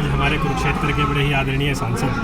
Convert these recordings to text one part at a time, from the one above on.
आज हमारे कुरुक्षेत्र के बड़े ही आदरणीय सांसद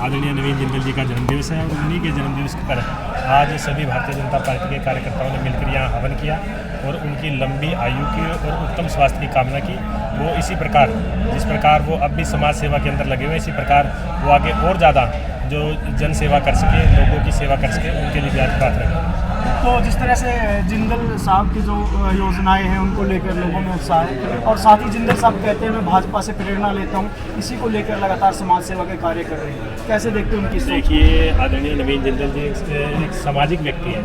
आदरणीय नवीन जिंदल जी का जन्मदिवस है और उन्हीं के जन्मदिवस पर आज सभी भारतीय जनता पार्टी के कार्यकर्ताओं ने मिलकर यहाँ हवन किया और उनकी लंबी आयु की और उत्तम स्वास्थ्य की कामना की। वो इसी प्रकार जिस प्रकार वो अब भी समाज सेवा के अंदर लगे हुए, इसी प्रकार वो आगे और ज़्यादा जो जन सेवा कर सके, लोगों की सेवा कर सके, उनके लिए भी बात रखें। तो जिस तरह से जिंदल साहब की जो योजनाएं हैं उनको लेकर लोगों में उत्साह है और साथ ही जिंदल साहब कहते हैं मैं भाजपा से प्रेरणा लेता हूं, इसी को लेकर लगातार समाज सेवा के कार्य कर रहे हैं। कैसे देखते हैं उनकी सोच? देखिए, आदरणीय नवीन जिंदल जी एक सामाजिक व्यक्ति है।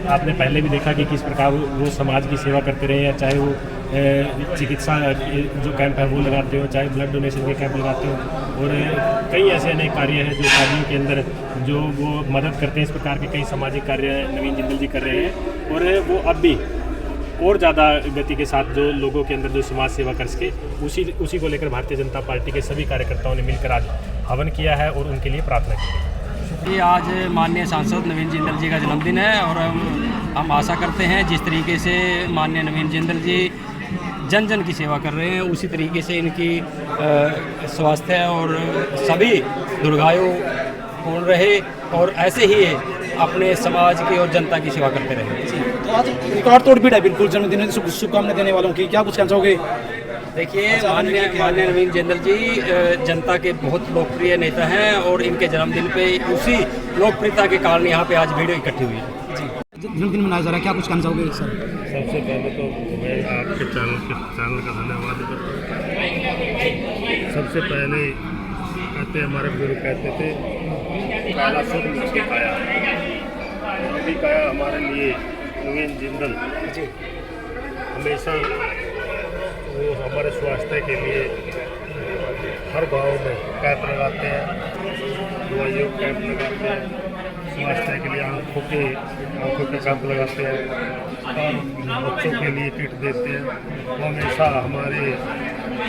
आपने पहले भी देखा कि किस प्रकार वो समाज की सेवा करते रहे हैं, चाहे वो चिकित्सा जो कैंप है वो लगाते हो, चाहे ब्लड डोनेशन के कैंप लगाते हो, और कई ऐसे अनेक कार्य हैं जो शादियों के अंदर जो वो मदद करते हैं। इस प्रकार के कई सामाजिक कार्य नवीन जिंदल जी कर रहे हैं और वो अब भी और ज़्यादा गति के साथ जो लोगों के अंदर जो समाज सेवा कर सके, उसी को लेकर भारतीय जनता पार्टी के सभी कार्यकर्ताओं ने मिलकर आज हवन किया है और उनके लिए प्रार्थना की है। आज माननीय सांसद नवीन जिंदल जी का जन्मदिन है और हम आशा करते हैं जिस तरीके से माननीय नवीन जिंदल जी जन जन की सेवा कर रहे हैं, उसी तरीके से इनकी स्वास्थ्य और सभी दुर्गायु पूर्ण रहे और ऐसे ही अपने समाज की और जनता की सेवा करते रहे। तो आज रिकॉर्ड तोड़ भीड़ है बिल्कुल जन्मदिन की शुभकामनाएं देने वालों की, क्या कुछ कहना चाहोगे? देखिए, माननीय नवीन जिंदल जी जनता के बहुत लोकप्रिय नेता हैं और इनके जन्मदिन पे उसी लोकप्रियता के कारण यहाँ पे आज भीड़ इकट्ठी हुई है। जन्मदिन मनाया जा रहा है, क्या कुछ कहना चाहोगे सर? सबसे पहले तो मैं आपके चैनल का धन्यवाद करता हूँ। सबसे पहले कहते हमारे गुरु कहते थे काला शुद्ध मुझे काया, अभी काया हमारे लिए नवीन जिंदल हमेशा वो हमारे स्वास्थ्य के लिए हर गांव में कैंप लगाते हैं, दवाइयों कैंप लगाते हैं, स्वास्थ्य के लिए आँखों के कैंप लगाते हैं और बच्चों के लिए किट देते हैं। वो हमेशा हमारे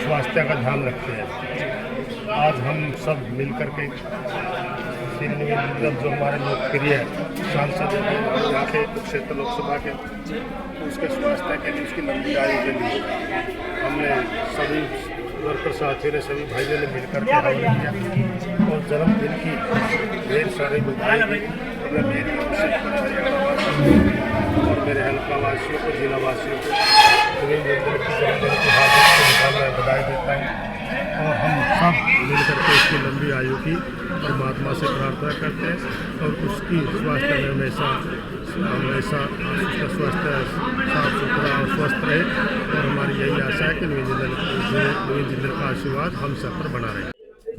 स्वास्थ्य का ध्यान रखते हैं। आज हम सब मिलकर के श्री नवीन जिंदल जो हमारे लोकप्रिय सांसद हैं यहाँ के कुरुक्षेत्र लोकसभा के, उसके स्वास्थ्य के लिए, उसकी लंबी आयु के लिए हमने सभी वर्कर साथियों ने, सभी भाइयों ने मिलकर के हवन किया और जन्मदिन की ढेर सारी बधाई दी। मैं मेरी ओर से और मेरे हल्का वासियों को, जिला वासियों को नवीन जिंदल की जन्मदिन की हार्दिक बधाई देता हूँ और हम सब मिलकर के उसकी लंबी आयु की परमात्मा से प्रार्थना करते हैं और उसकी स्वास्थ्य में हमेशा उसका स्वास्थ्य साफ सुथरा और स्वस्थ रहे और हमारी यही आशा है कि नवीन जिंदल का आशीर्वाद हम सब पर बना रहे।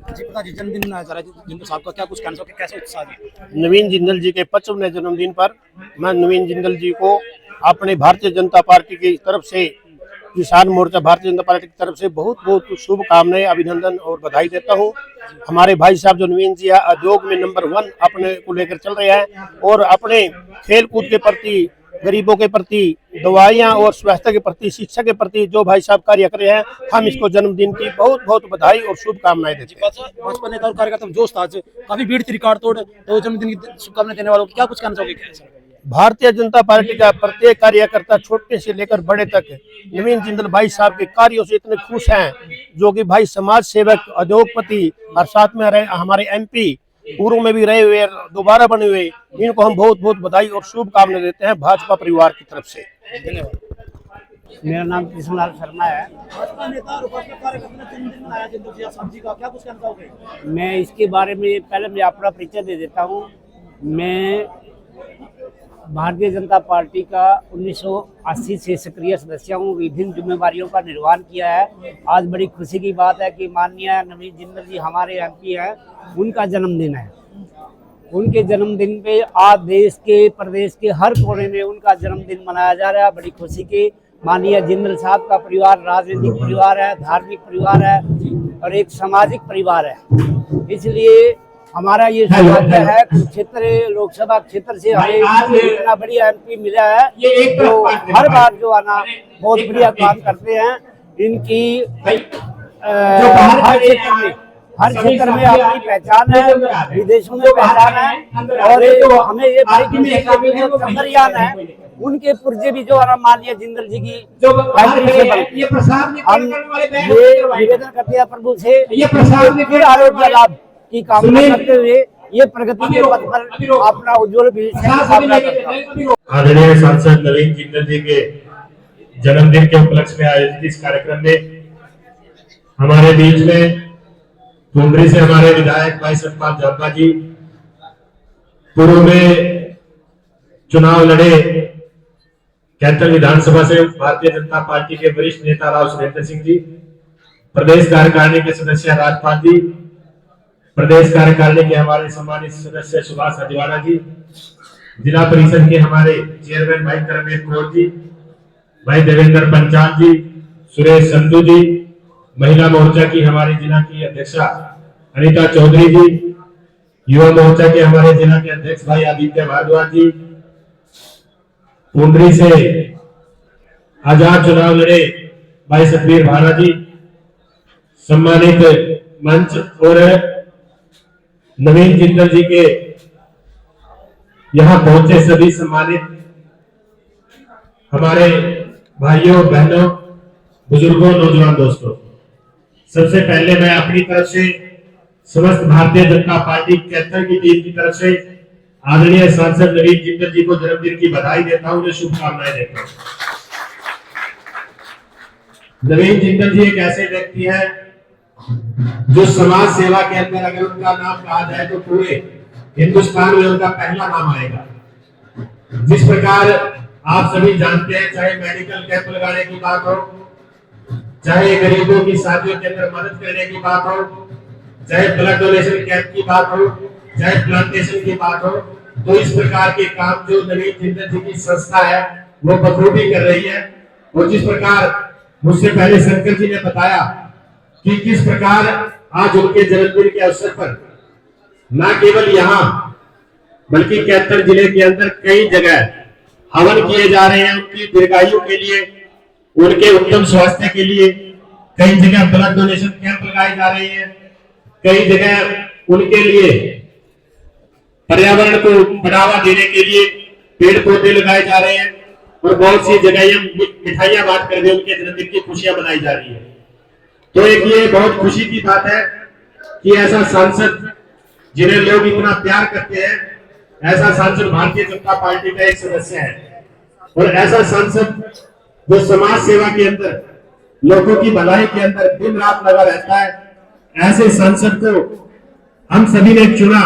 जी पिताजी, जन्मदिन मनाया जा रहा है जिंदल साहब का, क्या कुछ कहना चाहोगे? कैसे उत्साह है? नवीन जिंदल जी के 55वें जन्मदिन पर मैं नवीन जिंदल जी को अपने भारतीय जनता पार्टी की तरफ से, किसान मोर्चा भारतीय जनता पार्टी की तरफ से बहुत बहुत शुभकामनाएं, अभिनंदन और बधाई देता हूं। हमारे भाई साहब जो नवीन जी उद्योग में नंबर 1 अपने को लेकर चल रहे हैं और अपने खेल कूद के प्रति, गरीबों के प्रति, दवाइयां और स्वास्थ्य के प्रति, शिक्षा के प्रति जो भाई साहब कार्य कर रहे हैं, हम इसको जन्मदिन की बहुत बहुत बधाई और शुभकामनाएं देते हैं। भाजपा नेता और कार्यकर्ता जोश था, काफी भीड़ थी रिकॉर्ड तोड़, तो जन्मदिन की शुभकामनाएं देने वालों की क्या कुछ कहना चाहोगे? भारतीय जनता पार्टी का प्रत्येक कार्यकर्ता छोटे से लेकर बड़े तक नवीन जिंदल भाई साहब के कार्यों से इतने खुश हैं, जो कि भाई समाज सेवक, उद्योगपति और साथ में रहे हमारे MP पूर्व में भी रहे हुए, दोबारा बने हुए, इनको हम बहुत बहुत बधाई और शुभकामनाएं देते हैं भाजपा परिवार की तरफ से। धन्यवाद। मेरा नाम कृष्णलाल शर्मा है। भाजपा नेता और भाजपा कार्यकर्ता ने जन्मदिन मनाया जिंदल साहब जी का, क्या कुछ कहना चाहोगे? मैं इसके बारे में पहले मैं अपना परिचय दे देता हूँ। मैं भारतीय जनता पार्टी का 1980 से सक्रिय सदस्य हूँ, विभिन्न जिम्मेवारियों का निर्वहन किया है। आज बड़ी खुशी की बात है कि माननीय नवीन जिंदल जी हमारे MP हैं, उनका जन्मदिन है। उनके जन्मदिन पे आज देश के, प्रदेश के हर कोने में उनका जन्मदिन मनाया जा रहा है। बड़ी खुशी की। माननीय जिंदल साहब का परिवार राजनीतिक परिवार है, धार्मिक परिवार है और एक सामाजिक परिवार है। इसलिए हमारा ये सौभाग्य है कुरुक्षेत्र लोकसभा क्षेत्र से हमें इतना बढ़िया MP मिला है, तो हर बार जो आना बहुत बढ़िया काम करते हैं। इनकी हर क्षेत्र में अपनी पहचान है, विदेशों में पहचान है और हमें ये भाई चंद्रयान है उनके पुर्जे भी जो है मान लिया जिंदल जी की जो फैक्ट्री से बनते ये प्रसाद हम ये निवेदन करते हैं प्रभु से ये प्रसाद फिर आरोग्य लाभ की कामना करते हुए ये प्रगति के पथ पर अपना उज्जवल भविष्य की कामना करता हूं। आदरणीय सांसद नवीन जिंदल जी के जन्मदिन के उपलक्ष्य में आयोजित इस कार्यक्रम में हमारे बीच में टुंडरी से हमारे विधायक भाई सतपाल जापा जी, पूर्व में चुनाव लड़े कैथल विधानसभा से भारतीय जनता पार्टी के वरिष्ठ नेता राव सुरेंद्र सिंह जी, प्रदेश कार्यकारिणी के सदस्य राजपाल जी, प्रदेश कार्यकारिणी के हमारे सम्मानित सदस्य सुभाष हजवाला जी, जिला परिषद के हमारे चेयरमैन भाई करमवीर कौर जी, भाई देवेंद्र पंचाल जी, सुरेश संधू जी, महिला मोर्चा की हमारी जिला की अध्यक्षा अनीता चौधरी जी, युवा मोर्चा के हमारे जिला के अध्यक्ष भाई आदित्य भारद्वाज जी, टुंडरी से आजाद चुनाव लड़े भाई सतबीर भाना जी, सम्मानित मंच और नवीन जिंदल जी के यहाँ पहुंचे सभी सम्मानित हमारे भाइयों बहनों बुजुर्गों नौजवान दोस्तों, सबसे पहले मैं अपनी तरफ से समस्त भारतीय जनता पार्टी कैथल की टीम की तरफ से आदरणीय सांसद नवीन जिंदल जी को जन्मदिन की बधाई देता हूं, उन्हें शुभकामनाएं देता हूं। नवीन जिंदल जी एक ऐसे व्यक्ति हैं जो समाज सेवा के अंदर अगर उनका नाम कहा जाए तो पूरे हिंदुस्तान में उनका पहला नाम आएगा। जिस प्रकार आप सभी जानते हैं, चाहे मेडिकल कैंप लगाने की बात हो, चाहे गरीबों की शादियों के अंदर मदद करने की बात हो, चाहे ब्लड डोनेशन कैंप की बात हो, चाहे प्लांटेशन की बात हो, तो इस प्रकार के काम जो नवीन जिंदल जी की संस्था है वो बखूबी कर रही है। और जिस प्रकार मुझसे पहले शंकर जी ने बताया कि किस प्रकार आज उनके जन्मदिन के अवसर पर न केवल यहाँ बल्कि कैथल जिले के अंदर कई जगह हवन किए जा रहे हैं उनकी दीर्घायु के लिए, उनके उत्तम स्वास्थ्य के लिए। कई जगह ब्लड डोनेशन कैंप लगाए जा रहे हैं, कई जगह उनके लिए पर्यावरण को बढ़ावा देने के लिए पेड़ पौधे लगाए जा रहे हैं और बहुत सी जगह मिठाइयां बांट कर उनके जन्मदिन की खुशियां मनाई जा रही है। तो एक ये बहुत खुशी की बात है कि ऐसा सांसद जिन्हें लोग इतना प्यार करते हैं, ऐसा सांसद भारतीय जनता पार्टी का एक सदस्य है और ऐसा सांसद जो समाज सेवा के अंदर लोगों की भलाई के अंदर दिन रात लगा रहता है, ऐसे सांसद को हम सभी ने चुना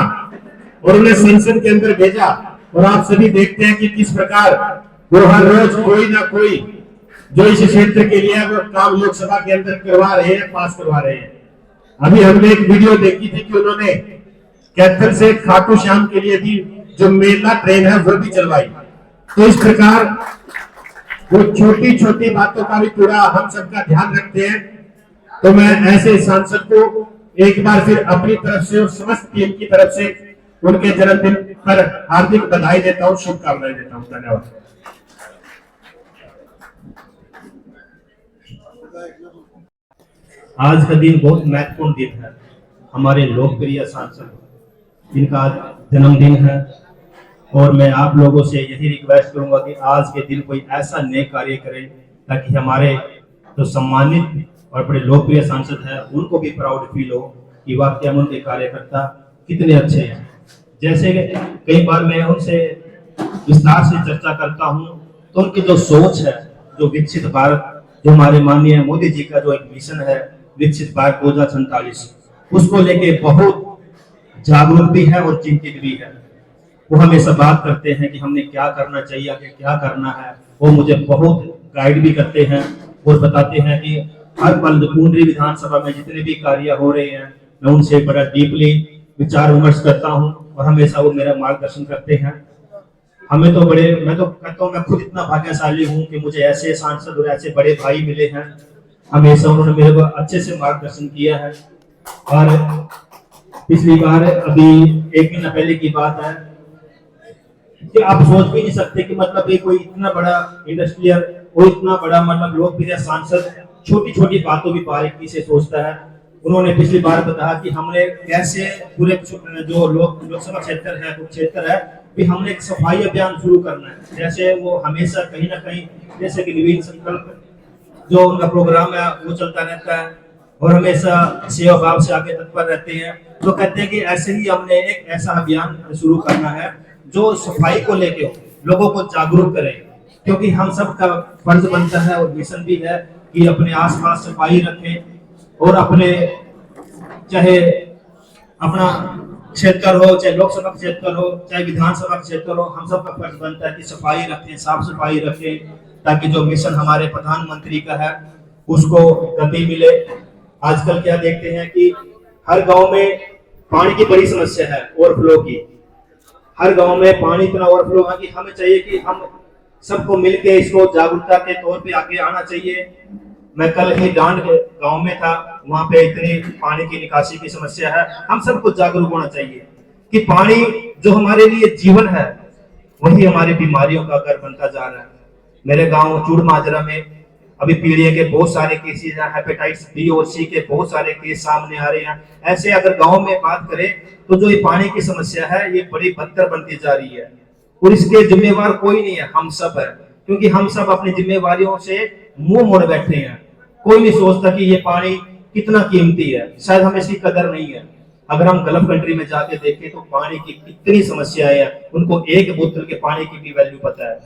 और उन्हें संसद के अंदर भेजा। और आप सभी देखते हैं कि किस प्रकार वो हर रोज कोई ना कोई जो इस क्षेत्र के लिए वो काम लोकसभा के अंदर करवा रहे हैं, पास करवा रहे हैं। अभी हमने एक वीडियो देखी थी कि उन्होंने कैथल से खाटू श्याम के लिए भी जो मेला ट्रेन है वो भी चलवाई। तो इस प्रकार वो छोटी छोटी बातों का भी पूरा हम सबका ध्यान रखते हैं। तो मैं ऐसे सांसद को एक बार फिर अपनी तरफ से और समस्त टीम की तरफ से उनके जन्मदिन पर हार्दिक बधाई देता हूँ, शुभकामनाएं देता हूँ। धन्यवाद। आज का दिन बहुत महत्वपूर्ण दिन है। हमारे लोकप्रिय सांसद जिनका जन्मदिन है और मैं आप लोगों से यही रिक्वेस्ट करूंगा कि आज के दिन कोई ऐसा नेक कार्य करें ताकि हमारे जो सम्मानित और बड़े लोकप्रिय सांसद हैं उनको भी प्राउड फील हो कि वाकई में उनके कार्यकर्ता कितने अच्छे हैं। जैसे कई बार मैं उनसे विस्तार से चर्चा करता हूं तो उनकी जो सोच है, जो विकसित भारत, जो हमारे माननीय मोदी जी का जो एक मिशन है विकसित भारत 2047, उसको लेके बहुत जागरूक भी है और चिंतित भी है। वो हमेशा बात करते हैं कि हमने क्या करना चाहिए, आगे क्या करना है। वो मुझे बहुत गाइड भी करते हैं और बताते हैं कि हर पल टुंडरी विधानसभा में जितने भी कार्य हो रहे हैं मैं उनसे बड़ा डीपली विचार विमर्श करता हूं और हमेशा वो मेरा मार्गदर्शन करते हैं। हमें तो बड़े, मैं तो कहता हूँ मैं खुद इतना भाग्यशाली हूँ कि मुझे ऐसे सांसद और ऐसे बड़े भाई मिले हैं। हमेशा उन्होंने मेरे को अच्छे से मार्गदर्शन किया है। और पिछली बार अभी 1 महीना पहले की बात है कि आप सोच भी नहीं सकते कि मतलब ये कोई इतना बड़ा इंडस्ट्रियल और इतना बड़ा मतलब लोकप्रिय सांसद छोटी छोटी बातों की बारीकी से सोचता है। उन्होंने पिछली बार बताया कि हमने कैसे पूरे जो लोकसभा क्षेत्र है, कुरुक्षेत्र है, कि हमने एक सफाई अभियान शुरू करना है। जैसे वो हमेशा कहीं ना कहीं, जैसे कि नवीन संकल्प जो उनका प्रोग्राम है वो चलता रहता है और हमेशा सेवा भाव से आगे तत्पर रहते हैं। तो कहते हैं कि ऐसे ही हमने एक ऐसा अभियान शुरू करना है जो सफाई को लेके लोगों को जागरूक करे, क्योंकि हम सब का फर्ज बनता है और मिशन भी है कि अपने आसपास सफाई रखें और अपने चाहे अपना क्षेत्र हो, चाहे लोकसभा क्षेत्र हो, चाहे विधानसभा क्षेत्र हो, हम सब का फर्ज बनता है कि सफाई रखें, साफ सफाई रखें, ताकि जो मिशन हमारे प्रधानमंत्री का है उसको गति मिले। आजकल क्या देखते हैं कि हर गांव में पानी की बड़ी समस्या है, ओवरफ्लो की। हर गांव में पानी इतना ओवरफ्लो है कि हमें चाहिए कि हम सबको मिलके इसको जागरूकता के तौर पे आगे आना चाहिए। मैं कल ही डांड गांव में था, वहां पे इतनी पानी की निकासी की समस्या है। हम सबको जागरूक होना चाहिए कि पानी जो हमारे लिए जीवन है वही हमारी बीमारियों का घर बनता जा रहा है। मेरे गांव चूड़ माजरा में अभी पीलिया के बहुत सारे केसेस हैं, हेपेटाइटिस बी और सी के बहुत सारे केस सामने आ रहे हैं। ऐसे अगर गांव में बात करें तो जो ये पानी की समस्या है ये बड़ी बदतर बनती जा रही है और इसके जिम्मेवार कोई नहीं है, हम सब है, क्योंकि हम सब अपनी जिम्मेवारियों से मुंह मोड़ बैठे हैं। कोई नहीं सोचता कि ये पानी कितना कीमती है, शायद हमें इसकी कदर नहीं है। अगर हम गल्फ कंट्री में जाके देखें तो पानी की कितनी समस्याएं हैं, उनको एक बोतल के पानी की भी वैल्यू पता है।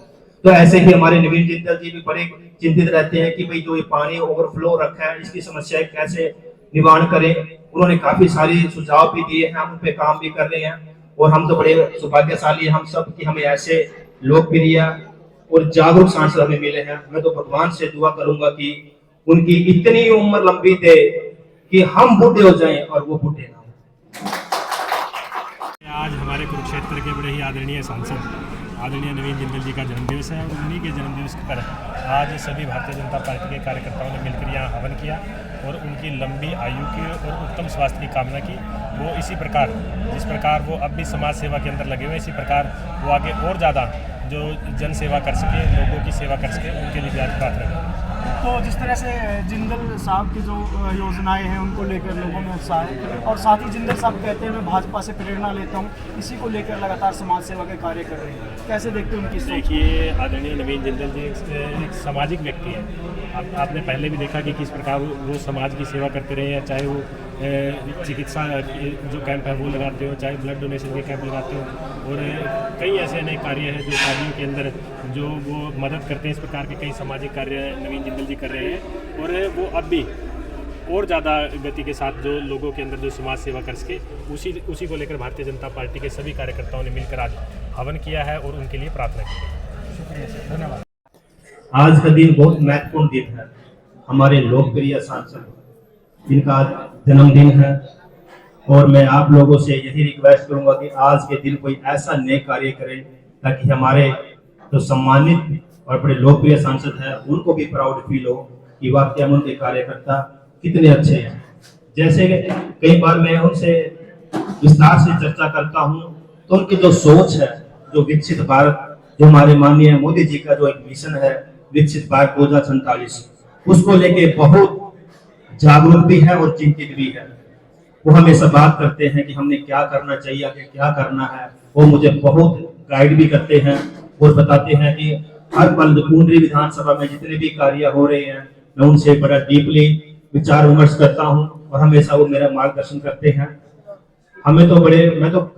तो ऐसे ही हमारे नवीन जिंदल जी भी बड़े चिंतित रहते हैं कि भाई जो ये पानी ओवरफ्लो रखा है इसकी समस्या कैसे निवारण करें। उन्होंने काफी सारी सुझाव भी दिए हैं, हम उन पे काम भी कर रहे हैं और हम तो बड़े सौभाग्यशाली हैं हम सब कि हमें ऐसे लोकप्रिय और जागरूक सांसद हमें मिले हैं। मैं तो भगवान से दुआ करूंगा कि उनकी इतनी उम्र लंबी दे कि हम बूढ़े हो जाएं और वो बूढ़े ना हो। आज हमारे कुरुक्षेत्र के बड़े ही आदरणीय सांसद आदरणीय नवीन जिंदल जी का जन्मदिवस है और उन्हीं के जन्मदिवस पर आज सभी भारतीय जनता पार्टी के कार्यकर्ताओं ने मिलकर यहाँ हवन किया और उनकी लंबी आयु की और उत्तम स्वास्थ्य की कामना की। वो इसी प्रकार जिस प्रकार वो अब भी समाज सेवा के अंदर लगे हुए, इसी प्रकार वो आगे और ज़्यादा जो जन सेवा कर सके, लोगों की सेवा कर सके, उनके लिए भी आज प्रार्थना करें। तो जिस तरह से जिंदल साहब की जो योजनाएं हैं उनको लेकर लोगों में उत्साह है और साथ ही जिंदल साहब कहते हैं मैं भाजपा से प्रेरणा लेता हूं, इसी को लेकर लगातार समाज सेवा के कार्य कर रहे हैं। कैसे देखते हैं उनकी सोच? देखिए, आदरणीय नवीन जिंदल जी एक सामाजिक व्यक्ति है। आपने पहले भी देखा कि किस प्रकार वो समाज की सेवा करते रहे हैं, चाहे वो चिकित्सा जो कैंप है वो लगाते हो, चाहे ब्लड डोनेशन के कैंप लगाते हो और कई ऐसे अनेक कार्य हैं जो शादियों के अंदर जो वो मदद करते हैं। इस प्रकार के कई सामाजिक कार्य नवीन जिंदल जी कर रहे हैं और वो अब भी और ज़्यादा गति के साथ जो लोगों के अंदर जो समाज सेवा कर सके उसी को लेकर भारतीय जनता पार्टी के सभी कार्यकर्ताओं ने मिलकर आज हवन किया है और उनके लिए प्रार्थना की है। शुक्रिया सर, धन्यवाद। आज का दिन बहुत महत्वपूर्ण दिन है। हमारे लोकप्रिय सांसद जिनका आज जन्मदिन है और मैं आप लोगों से यही रिक्वेस्ट करूंगा कि आज के दिन कोई ऐसा नेक कार्य करें ताकि हमारे जो सम्मानित और बड़े लोकप्रिय सांसद हैं उनको भी प्राउड फील हो कि वाकई में उनके कार्यकर्ता कितने अच्छे हैं। जैसे कई बार मैं उनसे विस्तार से चर्चा करता हूं तो उनकी जो सोच है, जो विकसित भारत, जो हमारे माननीय मोदी जी का जो एक मिशन है विकसित भारत 2047, उसको लेके बहुत जागरूक भी है और चिंतित भी है। वो हमेशा बात करते हैं कि हमने क्या करना चाहिए, आगे क्या करना है। वो मुझे बहुत गाइड भी करते हैं और बताते हैं कि हर पल कुंडली विधानसभा में जितने भी कार्य हो रहे हैं मैं उनसे बड़ा डीपली विचार विमर्श करता हूं और हमेशा वो मेरा मार्गदर्शन करते हैं। हमें तो बड़े मैं तो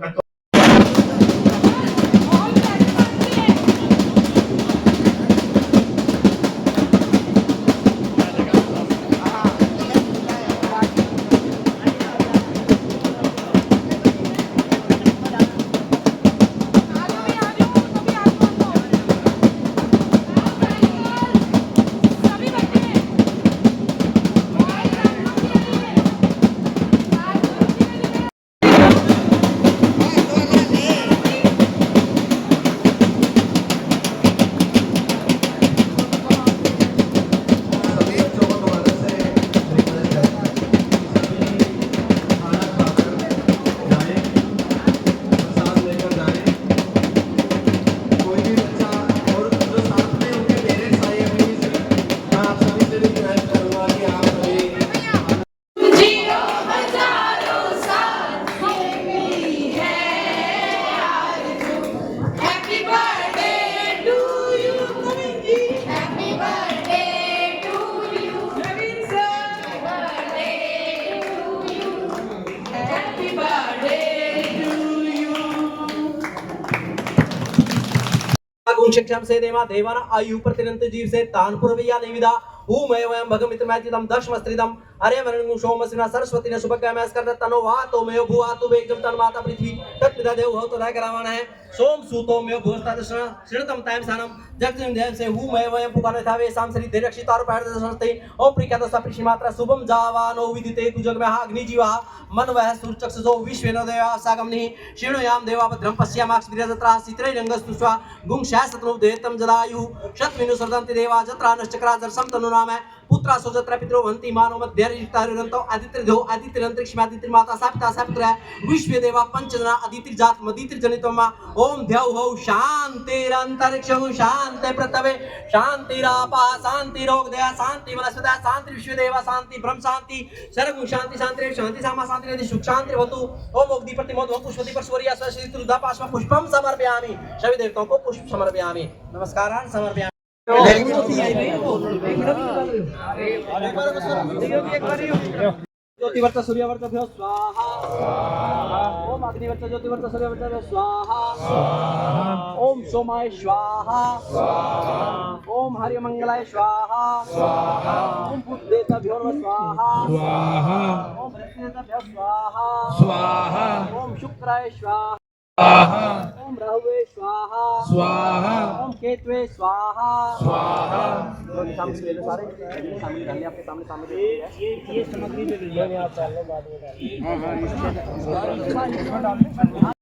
ओम शिक्षम से देवा देवान आयु प्रतिरंत जीव से तान पुरवैया निविदा हूँ मैं वयम भगमित्र मैथिलम दर्शमस्त्रिदम अरे वरनु सोम श्रीना सरस्वती ने सुभग मैस कर तनो वा तो मैं भुआ तो बेगम तन माता पृथ्वी तत्पिता देव हो तो राय करावण है सोम सूतो में भूस्ता दर्शन श्रीणतम टाइम सानम जगजिम देव से हूँ मैं वयम पुकारे थावे साम श्री दीर्घक्षित और पैर दर्शनते ओम प्रिका तो सप्रिषि मात्रा शुभम जावानो विदिते तुजग में अग्नि जीवा मन वह सूर्यचक्ष जो विश्वेनो देवा सागमनि श्रीणुयाम देवा भद्रम पश्यामाक्ष विरजत्रा सित्रै रंगस्तुष्वा गुं शासतनु देतम जलायु शतमिनु सर्दन्ति देवा जत्रा नश्चक्रा दर्शम तनु नाम पुत्रा सुजत्रा पितरो वंति मानो मध्यरितारंतो आदित्य दो आदित्य अंतरिक्ष में आदित्य माता सापिता सापुत्र विश्व देवा पंचजना आदित्य जात मदित्य जनितोमा ओम ध्यौ हौ शांतिरंतरिक्षं शांति पृथ्वे शांतिरापा शांति रोग दया शांति वनस्पति शांति विश्व देवा शांति ब्रह्म शांति सर्व शांति शांति शांति सामा शांति नदि सुख शांति भवतु ओम अग्नि प्रतिमोद ओम पुष्पति परस्वरिया स्वश्री तुलदा पाश्व पुष्पम समर्पयामि सभी देवताओं को पुष्प समर्पयामि नमस्कारान् समर्पयामि ज्योतिवर्त सूर्यवर्त भ्यो स्वाहा ओम अग्निवर्त ज्योतिवर्त सूर्यवर्त भ्यो स्वाहा ओम सोमाय स्वाहा ओम हरिमंगलाय स्वाहा ओम बुद्धेत भ्यो स्वाहा ओम बृहस्पतित भ्यो स्वाहा ओम शुक्राय स्वाहा ओम राहुवे स्वाहा ओम केतवे स्वाहा सामने आपके सामने ये सामग्री जो ली है आप डाल लो बाद में डाल लो।